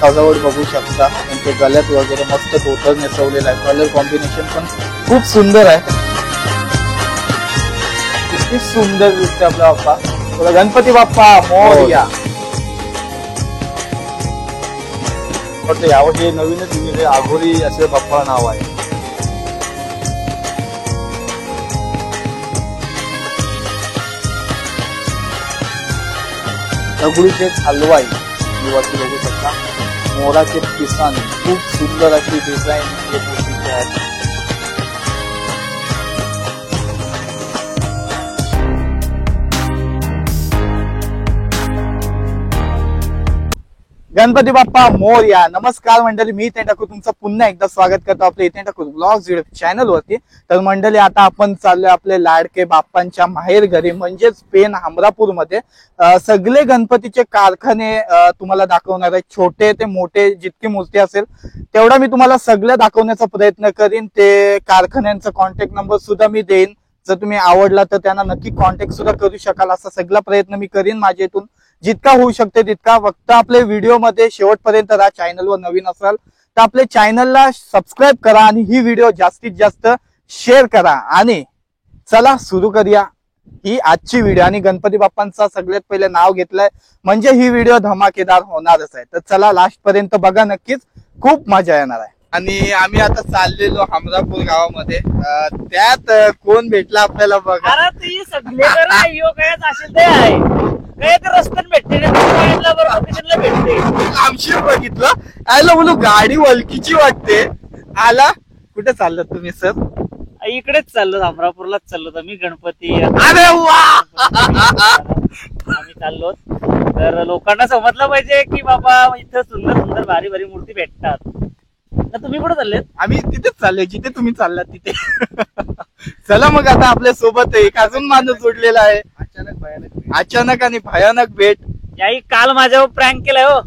सजावट बघू शकता, त्यांचे गळ्यात वगैरे मस्त धोतर नेसवलेला आहे. कलर कॉम्बिनेशन पण खूप सुंदर आहे. किती सुंदर दिसते आपला बाप्पा. बोला गणपती बाप्पा मोरया. यावर्षी नवीनच आघोरी असे बाप्पा नाव आहे. दगडूशेठ हलवाई निवासी बघू शकता. मोराचे पिसान खूप सुंदर अशी डिझाईन मूर्तीची आहे. गणपती बाप्पा मोरया. नमस्कार मंडळी, मी इथे टाकू तुमचं पुन्हा एकदा स्वागत करतो आपल्या इथे टाकू ब्लॉग्स चॅनल वरती. तर मंडळी आता आपण चाललोय आपले लाडके बाप्पांच्या माहेर घरी म्हणजेच पेन हमरापूर मध्ये. सगळे गणपतीचे कारखाने तुम्हाला दाखवणार आहे, छोटे ते मोठे जितकी मूर्ती असेल तेवढा मी तुम्हाला सगळं दाखवण्याचा प्रयत्न करीन. ते कारखान्यांचा कॉन्टॅक्ट नंबर सुद्धा मी देईन, जर तुम्ही आवडला तर त्यांना नक्की कॉन्टॅक्ट सुद्धा करू शकाल. असा सगळा प्रयत्न मी करीन माझ्या इथून जितका होऊ शकते तितका. फक्त आपले व्हिडिओ मध्ये शेवटपर्यंत राहा. चॅनलवर नवीन असाल तर आपल्या चॅनलला सबस्क्राईब करा आणि ही व्हिडिओ जास्तीत जास्त शेअर करा. आणि चला सुरू करूया ही आजची व्हिडिओ. आणि गणपती बाप्पांचा सगळ्यात पहिले नाव घेतलंय म्हणजे ही व्हिडिओ धमाकेदार होणारच आहे. तर चला लास्ट पर्यंत बघा, नक्कीच खूप मजा येणार आहे. आणि आम्ही आता चाललेलो हमरापूर गावामध्ये. त्यात कोण भेटला आपल्याला बघा. रस्त्यात भेटते आमशी बघितलं आयला बोलू गाडी वलकीची वाटते. आला कुठे चाललं तुम्ही सर? इकडेच चाललो, हमरापूरलाच चाललो आम्ही. गणपती अरे वा आम्ही चाललो. तर लोकांना समजलं पाहिजे की बाबा इथं सुंदर सुंदर भारी भारी मूर्ती भेटतात. तुम्ही कुठे चाललेत? आम्ही तिथेच चाललोय जिथे तुम्ही चाललात तिथे. चला मग आता आपल्या सोबत एक अजून माणूस जोडलेला आहे. अचानक आणि भयानक भेट. याही काल माझ्यावर प्रँक केलाय हो.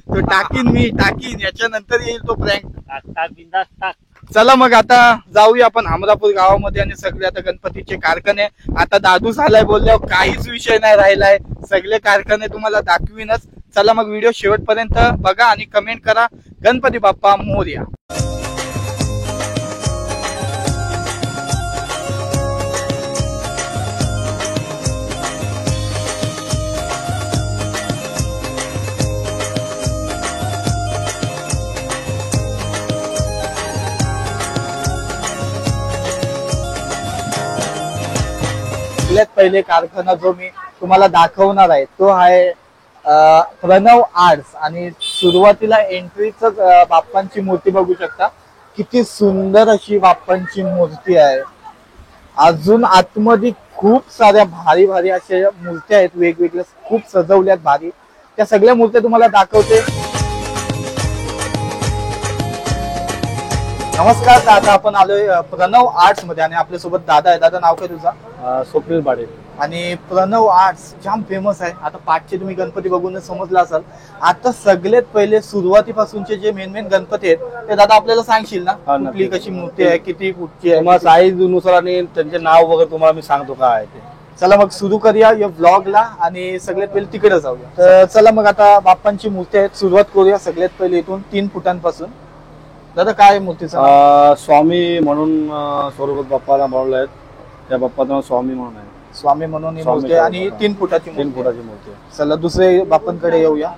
तो मी टाकीन याच्यानंतर येईल तो प्रँक. टाक बिंदास टाक. चला मग आता जाऊया आपण हमरापूर गावामध्ये. आणि सगळे आता गणपतीचे कारखाने, आता दादू झालाय बोलल्यावर काहीच विषय नाही राहिलाय, सगळे कारखाने तुम्हाला दाखवीनच. चला मग व्हिडिओ शेवटपर्यंत बघा आणि कमेंट करा गणपती बाप्पा मोरया. सगळ्यात पहिले कारखाना जो मी तुम्हाला दाखवणार आहे तो आहे प्रणव आर्ट्स. आणि सुरुवातीला एंट्रीच बाप्पांची मूर्ती बघू शकता. किती सुंदर अशी बाप्पांची मूर्ती आहे. अजून आतमध्ये खूप साऱ्या भारी भारी अशा मूर्त्या आहेत, वेगवेगळ्या खूप सजवल्यात भारी. त्या सगळ्या मूर्त्या तुम्हाला दाखवते. नमस्कार दादा, आपण आलोय प्रणव आर्ट्स मध्ये आणि आपल्यासोबत दादा आहे. दादा नाव काय तुझा? स्वप्नील बाडे. आणि प्रणव आर्ट्स जाम फेमस आहे. आता पाठचे तुम्ही गणपती बघूनच समजला असाल. आता सगळ्यात पहिले सुरुवातीपासूनचे जे मेन गणपती आहेत ते दादा आपल्याला सांगशील ना, कुठली कशी मूर्ती आहे, किती फुटची आहे? साईज नुसार आणि त्यांचे नाव वगैरे तुम्हाला मी सांगतो काय आहे ते. चला मग सुरू करूया या ब्लॉगला आणि सगळ्यात पहिले तिकडे जाऊया. तर चला मग आता बाप्पांची मूर्ती आहेत, सुरुवात करूया सगळ्यात पहिले इथून 3 फुटांपासून. दादा काय मूर्तीचं? स्वामी म्हणून स्वरूपात बाप्पाला बनवलं आहेत. त्या बाप्पाचं नाव स्वामी म्हणून आहे. स्वामी म्हणून ही मूर्ती आहे आणि 3 फुटाची मूर्ती आहे. चला दुसरे बाप्पांकडे येऊया.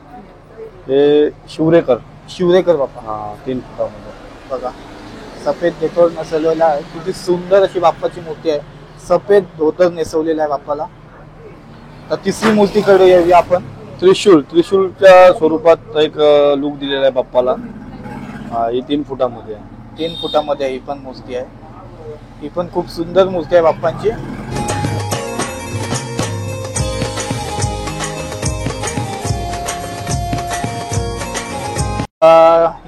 हे शिवरेकर बाप्पा. 3 फुटामध्ये बघा, सफेद धोतर नेसवलेला आहे. किती सुंदर अशी बाप्पाची मूर्ती आहे. सफेद धोतर नेसवलेला आहे बाप्पाला. तर तिसरी मूर्तीकडे येऊया आपण. त्रिशूलच्या स्वरूपात एक लुक दिलेला आहे बाप्पाला. ही 3 फुटामध्ये आहे. 3 फुटामध्ये ही पण मूर्ती आहे. ही पण खूप सुंदर मूर्ती आहे बाप्पांची.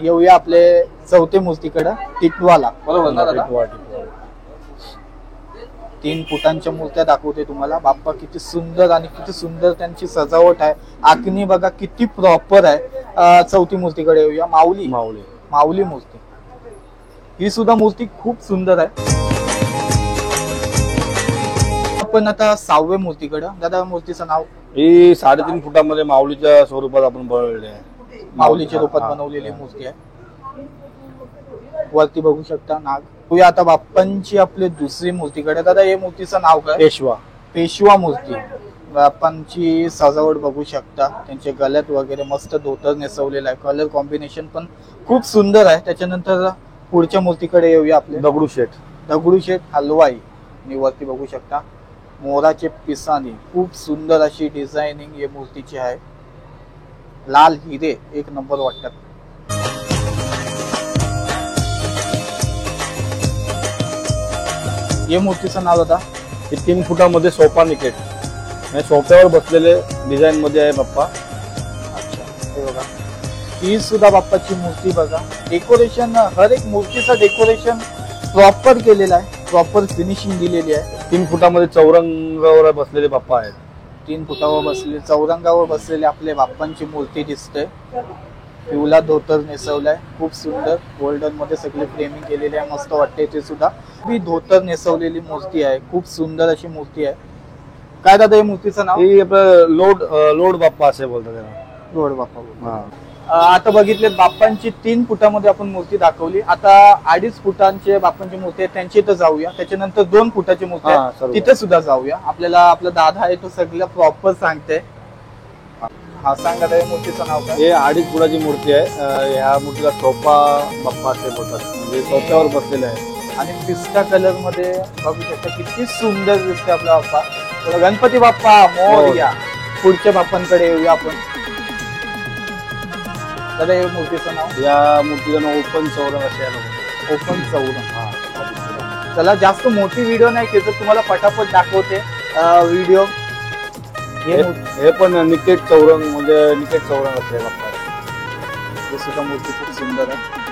येऊया आपले चौथे मूर्तीकडे, टिटवाला. बरोबर ना दादा? 3 फुटांच्या मूर्त्या दाखवते तुम्हाला. बाप्पा किती सुंदर आणि किती सुंदर त्यांची सजावट आहे. आखणी बघा किती प्रॉपर आहे. चौथी मूर्तीकडे येऊया. माऊली मूर्ती. ही सुद्धा मूर्ती खूप सुंदर आहे. आपण आता 6व्या मूर्तीकडे. दादा मूर्तीचं नाव? ही 3.5 फुटामध्ये माऊलीच्या स्वरूपात आपण बनवलेली आहे. माऊलीच्या रूपात बनवलेली मूर्ती आहे. वरती बघू शकता नाग. बघूया आता बाप्पांची आपली दुसरी मूर्तीकडे. दादा हे मूर्तीचं नाव काय? पेशवा. पेशवा मूर्ती. बाप्पांची सजावट बघू शकता. त्यांचे गळ्यात वगैरे मस्त धोतर नेसवलेलं आहे. कलर कॉम्बिनेशन पण खूप सुंदर आहे. त्याच्यानंतर पुढच्या मूर्तीकडे येऊया. आपले दगडूशेठ. दगडूशेठ हलवाई. आणि वरती बघू शकता मोराचे पिसानी. खूप सुंदर अशी डिझायनिंग या मूर्तीची आहे. लाल हिरे एक नंबर वाटतात. या मूर्तीचं नाव दादा? हे 3 फुटामध्ये सोपा निकेट. सोप्यावर बसलेले डिझाईन मध्ये आहे बाप्पा. अच्छा, हे बघा. ही सुद्धा बाप्पाची मूर्ती बघा. डेकोरेशन हर एक मूर्तीचं डेकोरेशन प्रॉपर केलेलं आहे. प्रॉपर फिनिशिंग दिलेली आहे. 3 फुटामध्ये चौरंगावर बसलेले बाप्पा आहेत. 3 फुटावर बसलेले चौरंगावर बसलेले आपले बाप्पांची मूर्ती दिसते. पिवळा धोतर नेसवलाय. खूप सुंदर गोल्डन मध्ये सगळी फ्रेमिंग केलेली आहे. मस्त वाटते. ते सुद्धा ही धोतर नेसवलेली मूर्ती आहे. खूप सुंदर अशी मूर्ती आहे. काय दादा या मूर्तीचं नाव? ही आपलं लोड बाप्पा असे बोलतात त्याला. लोड बाप्पा. आता बघितले बाप्पांची 3 फुटामध्ये आपण मूर्ती दाखवली. आता 2.5 फुटांचे बाप्पांची मूर्ती आहे त्यांची इथं जाऊया. त्याच्यानंतर 2 फुटाची मूर्ती आहे तिथे सुद्धा जाऊया. आपल्याला आपला दादा आहे तो सगळं प्रॉपर सांगते. हा सांगा दादा मूर्तीचं नाव काय? हे 2.5 फुटाची मूर्ती आहे. ह्या मूर्तीला सोपा बाप्पा असे बोलतात. म्हणजे सोप्यावर बसलेले आहे. आणि पिस्ता कलर मध्ये बघू शकता किती सुंदर दिसते आपला बाप्पा. गणपती बाप्पा मोरया. पुढच्या बाप्पांकडे येऊया आपण. दादा या मूर्तीचं नाव? या मूर्तीचं नाव ओपन चौरंग असे आहे. ओपन चौरंग. चला जास्त मोठी व्हिडिओ नाही केली तर तुम्हाला पटापट दाखवते व्हिडिओ. हे पण निकेट चौरंग म्हणजे निकेट चौरंग असे बाप्पा. हे सुद्धा मूर्ती खूप सुंदर आहे.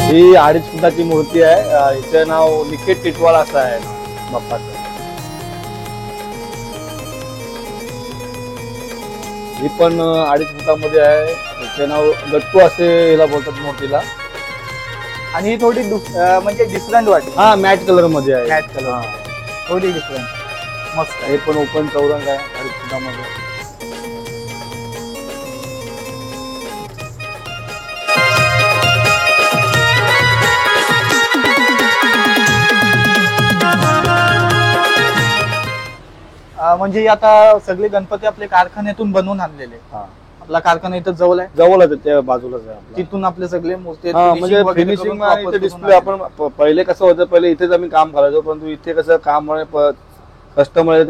ही 2.5 फुटाची मूर्ती आहे. हिचं नाव निकेट टिटवाळ असं आहे बाप्पाचं. ही पण 2.5 फुटामध्ये आहे. हिचे नाव गट्टू असे हिला बोलतात मूर्तीला. आणि ही थोडी म्हणजे डिफरंट वाटते. हा मॅट कलर मध्ये आहे. मॅट कलर थोडी डिफरंट. मस्त. हे पण ओपन चौरंग आहे 2.5 फुटामध्ये. म्हणजे आता सगळे गणपती आपले कारखान्यातून बनवून आणलेले. आपला कारखाना इथं जवळ आहे. जवळच आहे त्या बाजूलाच आहे आपला. तिथून आपले सगळे मूर्ती म्हणजे फिनिशिंग डिस्प्ले आपण पहिले कसं होतं पहिले इथेच आम्ही काम करायचो. परंतु इथे कसं काम कस्टमर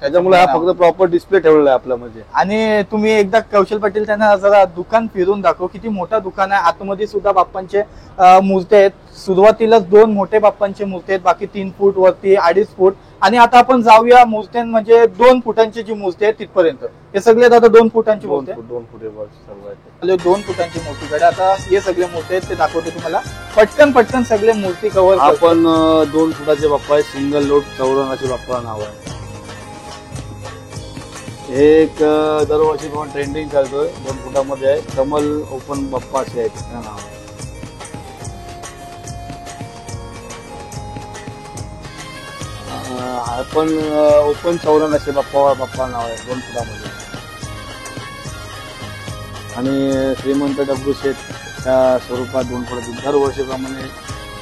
त्याच्यामुळे हा फक्त प्रॉपर डिस्प्ले ठेवलेला आहे आपला. म्हणजे आणि तुम्ही एकदा कौशल पाटील त्यांना जरा दुकान फिरून दाखव. किती मोठा दुकान आहे. आतमध्ये सुद्धा बाप्पांचे मूर्ती आहेत. सुरुवातीलाच 2 मोठे बाप्पांचे मूर्ती आहेत. बाकी 3 फूट वरती 2.5 फूट. आणि आता आपण जाऊया मूर्त्यां म्हणजे 2 फुटांची जी मूर्ती आहे तिथपर्यंत. हे सगळे आता 2 फुटांची मूर्ती आहे. 2 फुटे सर्व आहे. 2 फुटांची मूर्तीकडे आता हे सगळे मूर्ती आहेत ते दाखवते तुम्हाला. पटकन सगळे मूर्ती कव्हर. आपण 2 फुटाचे बाप्पा आहे. सिंगल लोड चौरंगाचे बाप्पा नाव आहे. हे एक दरवर्षी पण ट्रेंडिंग चालतोय. 2 फुटामध्ये आहे. कमल ओपन बाप्पा असे आहे त्याचं नाव आहे. आपण ओपन चौरंग असे बाप्पा नाव आहे 2 फुटामध्ये. आणि श्रीमंत दगडूशेठ त्या स्वरूपात 2 फुटाची दरवर्षीप्रमाणे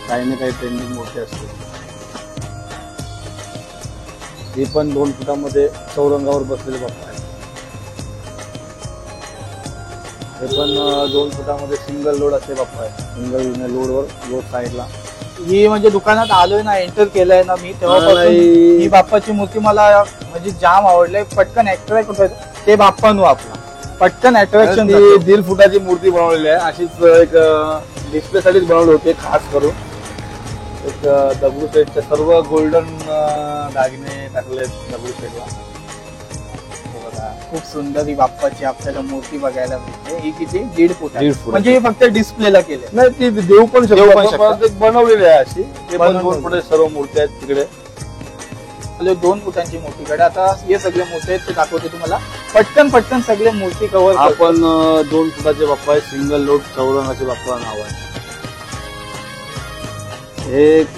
काही ना काही ट्रेंडिंग मूर्ती असते. ही पण 2 फुटामध्ये चौरंगावर बसलेले बाप्पा आहे. हे पण 2 फुटामध्ये सिंगल लोड असे बाप्पा आहे. सिंगल लोड साईडला. ही म्हणजे दुकानात आलोय ना एंटर केलंय ना मी तेव्हापासून ही बाप्पाची मूर्ती मला म्हणजे जाम आवडलंय. पटकन अट्रॅक्ट होत ते बाप्पांवर आपला पटकन अट्रॅक्शन. 1.5 फुटाची मूर्ती बनवलेली आहे. अशीच एक डिस्प्ले साठीच बनवली होती खास करून. एक दगडूशेठच्या सर्व गोल्डन दागिने टाकले दगडूशेठला. बघा खूप सुंदर ही बाप्पाची आपल्याला मूर्ती बघायला मिळते. ही किती 1.5 फूट आहे. 1.5 फूट. म्हणजे हे फक्त डिस्प्लेला केले. नाही ती देऊ पण देऊ पण शकतो, शकता. पण ते बनवलेली आहे अशी. ते पण बनवलेली. 2 फुटे सर्व मूर्ती आहेत तिकडे. 2 फुटांची मूर्तीकडे आता हे सगळे मूर्ती आहेत ते दाखवते तुम्हाला. पटकन सगळे मूर्ती कव्हर. आपण 2 फुटाचे बाप्पा आहे. सिंगल लोट चौरंगाचे बाप्पा नाव आहे. हे एक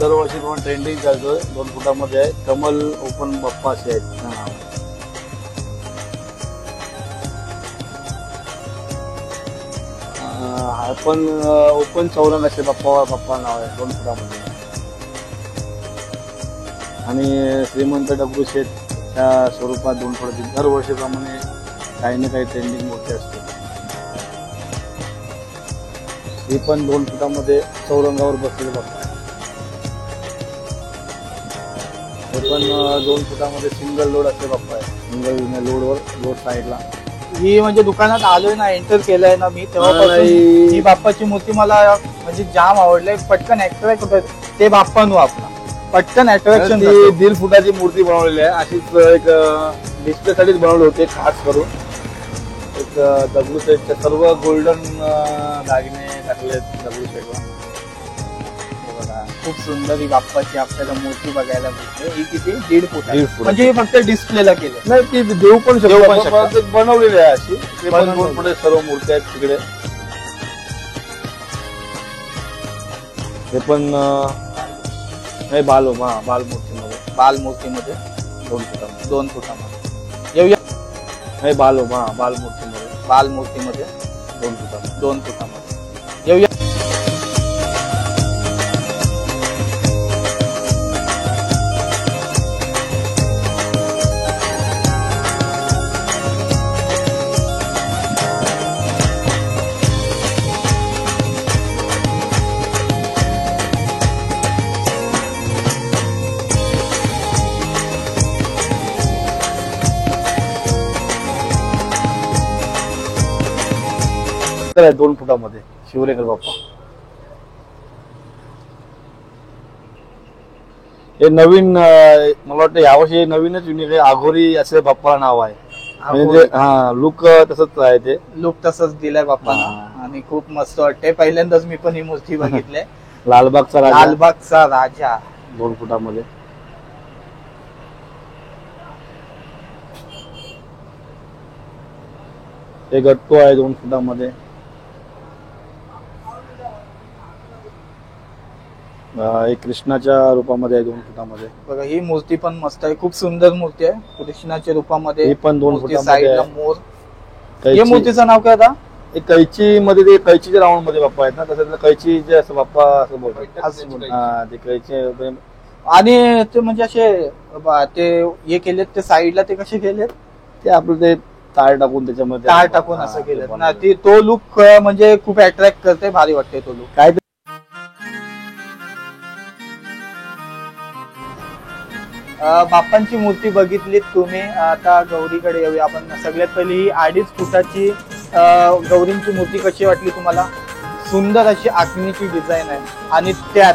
दरवर्षी पण ट्रेंडिंग चालतोय. 2 फुटामध्ये आहे. कमल ओपन बाप्पा असे आहेत त्याचं नाव आहे. आपण ओपन चौरंगाचे बाप्पा नाव आहे 2 फुटामध्ये. आणि श्रीमंत दगडूशेठ त्या स्वरूपात 2 फुटाची दरवर्षीप्रमाणे काही ना काही ट्रेंडिंग मूर्ती असते. ही पण 2 फुटामध्ये चौरंगावर बसलेले बाप्पा आहे. हे पण 2 फुटामध्ये सिंगल लोड असले बाप्पा आहे. सिंगल लोड साईडला. ही म्हणजे दुकानात आलोय ना, एंटर केलंय ना मी, तेव्हापासून नाही. ही बाप्पाची मूर्ती मला म्हणजे जाम आवडलंय. पटकन अट्रॅक्ट होत ते बाप्पा नु आपला पटकन अट्रॅक्शन. ती 1.5 फुटाची मूर्ती बनवलेली आहे. अशीच एक डिस्प्ले साठीच बनवली होती खास करून. एक दगडूशेठच्या सर्व गोल्डन दागिने टाकलेत दगडूशेठला. खूप सुंदर ही बाप्पाची आपल्याला मूर्ती बघायला मिळते. ही किती 1.5 फूट आहे. 1.5 फूट. म्हणजे हे फक्त डिस्प्लेला केले. नाही ती देऊ पण देऊ पण शकतो, शकता. पण ते बनवलेली आहे अशी. ते पण बनवलेली. 2 फुटे सर्व मूर्ती आहेत तिकडे. हे पण नाही बालमूर्तीमध्ये बालमूर्तीमध्ये 2 फुटामध्ये. 2 फुटामध्ये येऊया. नाही बालमूर्तीमध्ये बालमूर्तीमध्ये 2 फुटामध्ये. 2 फुटामध्ये येऊया. तर आहे 2 फुटामध्ये शिवरेकर बाप्पा. हे नवीन मला वाटतं यावर्षी नवीनच युनिक आहे. आघोरी असे बाप्पाला नाव आहे. म्हणजे लुक तसंच आहे. ते लुक तसंच दिलाय बाप्पाला आणि खूप मस्त वाटतंय. पहिल्यांदाच मी पण ही मूर्ती बघितली. लालबागचा राजा लालबागचा राजा 2 फुटामध्ये. हे गट्टू आहे 2 फुटामध्ये. एक कृष्णाच्या रूपामध्ये आहे 2 फुटामध्ये. बघा ही मूर्ती पण मस्त आहे. खूप सुंदर मूर्ती आहे कृष्णाच्या रूपामध्ये. ही पण 2 मूर्ती फुटामध्ये साईडला आहे. मोर. कैची. या मूर्तीचं नाव काय आता? एक कैची मध्ये ते कैचीच्या राऊंड मध्ये बाप्पा आहेत ना, तसं कैची जे असं बाप्पा असं बोलतात. असं बोलतात. हा ते कैची. आणि ते म्हणजे असे ते हे केलेत ते साईडला ते कसे केलेत? ते आपलं ते तार टाकून त्याच्यामध्ये तार टाकून असं केलेत ना. तो लुक म्हणजे खूप अट्रॅक्ट करते. भारी वाटते तो लुक. काय बाप्पांची मूर्ती बघितलीत तुम्ही. आता गौरीकडे येऊया आपण. सगळ्यात पहिली ही 2.5 फुटाची गौरींची मूर्ती कशी वाटली तुम्हाला? सुंदर अशी आखणीची डिझाईन आहे. आणि त्यात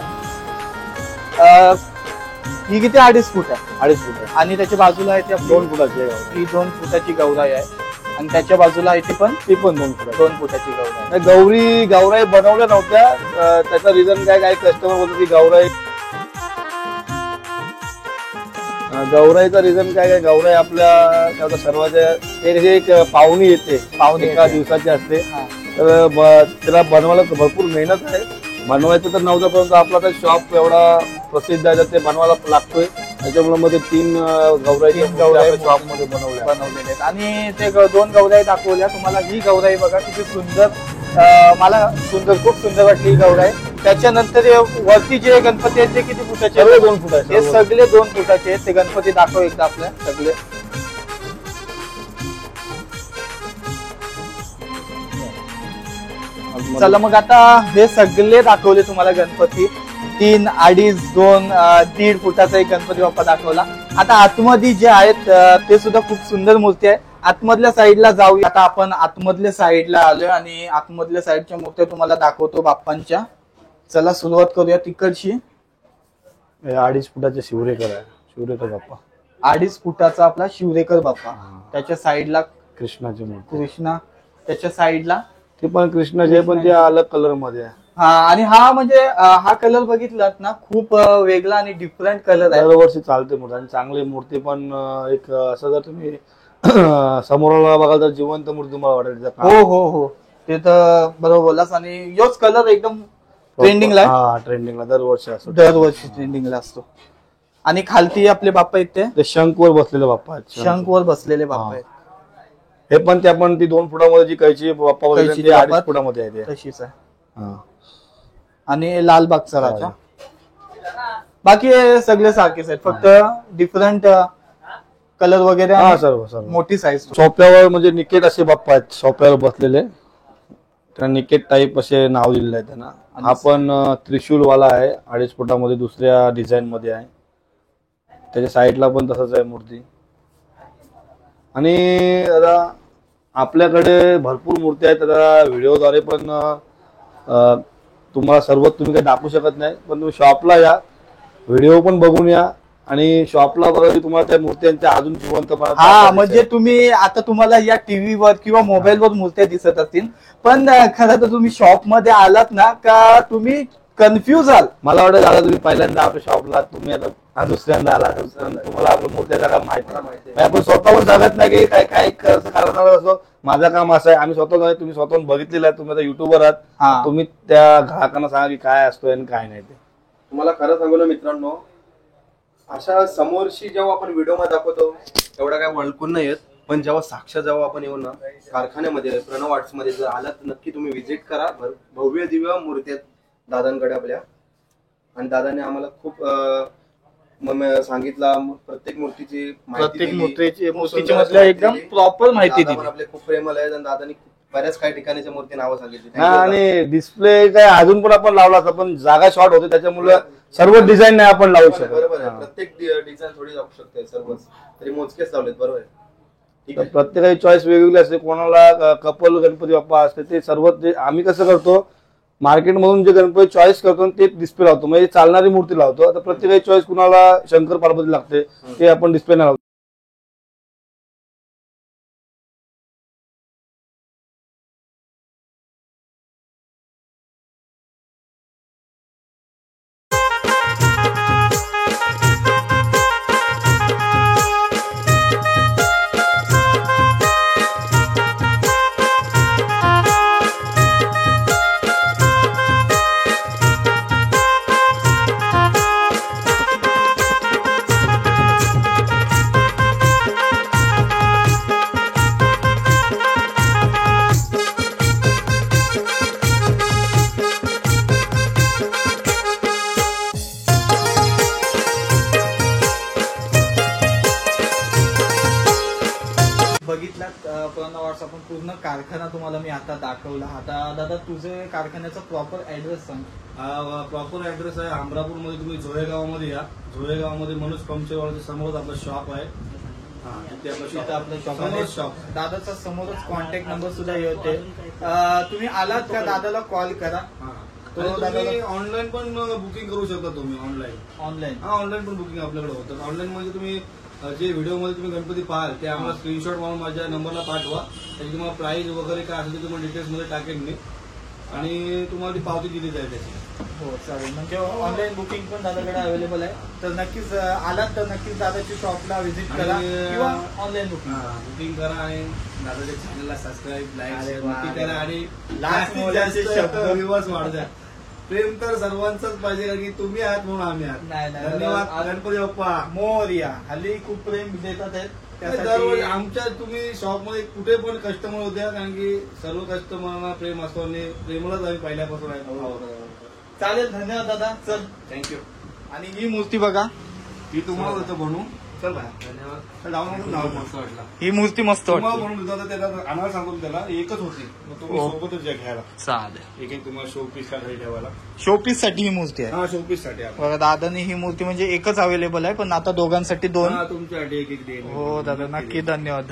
ही किती 2.5 फूट आहे. 2.5 फूट आहे. आणि त्याच्या बाजूला आहे ती आपली 2 फुटाची आहे. ही 2 फुटाची गौराई आहे. आणि त्याच्या बाजूला आहे ती पण 2 फुटाची. 2 फुटाची गौराई आहे. गौराई बनवल्या नव्हत्या. त्याचं रिझन काय, काही कस्टमर बोलतो की गौराईचं रिझन काय, गौराई आपल्या सर्वांच्या एक पाहुणी येते. पाहुणी एका येते. दिवसाची असते. हा. तर त्याला बनवायला भरपूर मेहनत आहे. बनवायचं तर नव्हतं, परंतु आपला तर शॉप एवढा प्रसिद्ध आहे तर ते बनवायला लागतोय. त्याच्यामुळे मध्ये 3 गौराई शॉप मध्ये बनवलेले आहेत. आणि ते 2 गौराई दाखवल्या तुम्हाला. ही गौराई बघा किती सुंदर. मला खूप सुंदर वाटली ही गौराई. त्याच्यानंतर वरती जे गणपती आहेत ते किती फुटाचे आहेत? 2 फुटाचे. हे सगळे 2 फुटाचे आहेत. ते गणपती दाखव एकदा आपल्या सगळे. चला मग आता हे सगळे दाखवले तुम्हाला गणपती. 3, 2.5, 2, 1.5 फुटाचा एक गणपती बाप्पा दाखवला. आता आतमध्ये जे आहेत ते सुद्धा खूप सुंदर मूर्ती आहे. आतमधल्या साईडला जाऊया. आता आपण आतमधल्या साईडला आलोय आणि आतमधल्या साईडच्या मूर्त्या तुम्हाला दाखवतो बाप्पांच्या. चला सुरुवात करूया तिकडची. 2.5 फुटाचे शिवरेकर आहे. शिवरेकर बाप्पा. 2.5 फुटाचा आपला शिवरेकर बाप्पा. त्याच्या साईडला कृष्णाची मूर्ती कृष्णा, त्याच्या साईडला ते पण कृष्णाचे आहे, पण ते अलग कलर मध्ये आहे. हा. आणि हा म्हणजे हा कलर बघितलात ना, खूप वेगळा आणि डिफरंट कलर आहे. दरवर्षी चालते मूर्ती आणि चांगली मूर्ती पण एक असं जर तुम्ही समोरला बघाल तर जिवंत मूर्ती तुम्हाला वाटेल. हो हो हो, ते तर बरोबर बोललास. आणि योच कलर एकदम ट्रेंडिंगला आहे. हा ट्रेंडिंगला दरवर्षी असतो, दरवर्षी ट्रेंडिंगला असतो. आणि खालती आपले बाप्पा आहेत ते शंखवर बसलेले बाप्पा आहेत. शंखवर बसलेले बाप्पा आहेत. हे पण ते आपण ती 2 फुटामध्ये जी कैची बाप्पा वगैरे कैची ती 2.5 बाप्पा फुटामध्ये आहे ते. तशीच आहे. हा. आणि लालबागचा राजा. बाकी हे सगळे सारखेच आहेत, फक्त डिफरंट कलर वगैरे हा आणि सर्व सर्व मोठी साईज. सोप्यावर म्हणजे निकेट असे बाप्पा आहेत सोप्यावर बसलेले, त्या निकेट टाईप असे नाव दिलेलं आहे त्यांना. हा पण त्रिशूलवाला आहे, 2.5 फुटामध्ये दुसऱ्या डिझाईन मध्ये आहे. त्याच्या साईडला पण तसंच आहे मूर्ती. आणि आता आपल्याकडे भरपूर मूर्ती आहेत. आता व्हिडिओद्वारे पण तुम्हाला सर्व तुम्ही काही दाखवू शकत नाही, पण तुम्ही शॉपला या, व्हिडिओ पण बघून या आणि शॉपला बघा की तुम्हाला त्या मूर्त्यांच्या अजून जिवंतपणा. हा, म्हणजे तुम्ही आता तुम्हाला या टीव्हीवर किंवा मोबाईलवर मूर्त्या दिसत असतील, पण खरं तर तुम्ही शॉप मध्ये आलात ना का तुम्ही कन्फ्युज आल. मला वाटतं दादा तुम्ही पहिल्यांदा आपल्या शॉपला, तुम्ही आता दुसऱ्यांदा आला, तुम्हाला आपण मूर्त्या का माहिती नाही. आपण स्वतःहून सांगत नाही की काय काय कारण असो. माझं काम असं आहे, आम्ही स्वतः तुम्ही स्वतःहून बघितलेलं आहे, तुम्ही आता युट्यूबर आहात, तुम्ही त्या ग्राहकांना सांगा की काय असतोय आणि काय नाही. ते तुम्हाला खरं सांगू ना मित्रांनो, अशा समोरशी जेव्हा आपण व्हिडिओ मध्ये दाखवतो एवढा काय वळकून नाही येत, पण जेव्हा आपण येऊ ना कारखान्यामध्ये प्रणव आर्ट्स मध्ये जर आलात तर नक्की तुम्ही व्हिजिट करा. भव्य दिव्य मूर्ती आहेत दादांकडे आपल्या, आणि दादाने आम्हाला खूप सांगितलं प्रत्येक मूर्तीची मूर्तीची मधल्या एकदम प्रॉपर माहिती दिली. आपले खूप प्रेमळ आहेत आणि दादानी बऱ्याच काही ठिकाणीच्या मूर्ती नावं सांगितली. आणि डिस्प्ले काय अजून पण आपण लावला असता, पण जागा शॉर्ट होते त्याच्यामुळे सर्व डिझाईन नाही आपण लावू शकतो. बरोबर आहे, प्रत्येक डिझाईन थोडी लावू शकते, सर्वच तरी मोजकेच लावलेत. बरोबर आहे, ठीक आहे. प्रत्येकाची चॉईस वेगवेगळी असते. कोणाला कपल गणपती बाप्पा असते, ते सर्व आम्ही कसं करतो, मार्केटमधून जे गणपती चॉईस करतो ते डिस्प्ले लावतो, म्हणजे चालणारी मूर्ती लावतो. आता प्रत्येकाची चॉईस, कुणाला शंकर पार्वती लागते ते आपण डिस्प्ले नाही लावतो. प्रणव आर्ट्स आपण पूर्ण कारखाना तुम्हाला मी आता दाखवला. आता दादा तुझे कारखान्याचा प्रॉपर ऍड्रेस सांग. प्रॉपर ऍड्रेस आहे अमरापूर मध्ये. तुम्ही झोळेगावमध्ये या, झोळेगावमध्ये मनोज पंक्चरवाल्याच्या समोर आपलं शॉप आहे. आपलं शॉप दादाचा समोरच कॉन्टॅक्ट नंबर सुद्धा येते. तुम्ही आलात का दादाला कॉल करा. ऑनलाईन पण बुकिंग करू शकता तुम्ही. ऑनलाईन पण बुकिंग आपल्याकडे होतं. ऑनलाईन म्हणजे तुम्ही जे व्हिडिओ मध्ये तुम्ही गणपती पाहाल ते आम्हाला स्क्रीनशॉट मारून माझ्या नंबरला पाठवा. त्याची तुम्हाला प्राइस वगैरे काय असेल ते तुम्हाला डिटेल्स मध्ये टाकेन मी, आणि तुम्हाला ती पावती दिली जाईल त्याची. हो चालेल. म्हणजे ऑनलाईन बुकिंग पण दादाकडे अवेलेबल आहे, तर नक्कीच आलात तर नक्कीच दादाची शॉपला व्हिजिट करा किंवा ऑनलाईन बुकिंग करा आणि दादाच्या चॅनलला सबस्क्राईब, लाईक नक्की करा. आणि लास्ट वाढ द्या. प्रेम तर सर्वांचंच पाहिजे, कारण की तुम्ही आहात म्हणून आम्ही आहात. धन्यवाद. गणपती बाप्पा मोरया. हल्ली खूप प्रेम देतात आहेत. दरवेळी आमच्या तुम्ही शॉपमध्ये कुठे पण कस्टमर होत्या, कारण की सर्व कस्टमरना प्रेम असतो आणि प्रेमलाच आम्ही पहिल्यापासून आहे. चालेल, धन्यवाद दादा. चल, थँक्यू. आणि ही मूर्ती बघा, ही तुम्हाला होतं बनवून. चल बाय. धन्यवाद. मस्त वाटला. ही मूर्ती मस्त वाटते. तुम्हाला बनवून देतो, त्याला आणायला सांगतो त्याला. एकच होती, मग तुम्ही सोबतच या घ्यायला. चालेल. एक तुम्हाला शो पीस घरी ठेवायला. शोपीस साठी ही मूर्ती आहे. हा, शो पीस साठी. बघा दादानी ही मूर्ती म्हणजे एकच अवेलेबल आहे, पण आता दोघांसाठी 2. तुमच्यासाठी एक देईन. हो दादा, नक्की. धन्यवाद.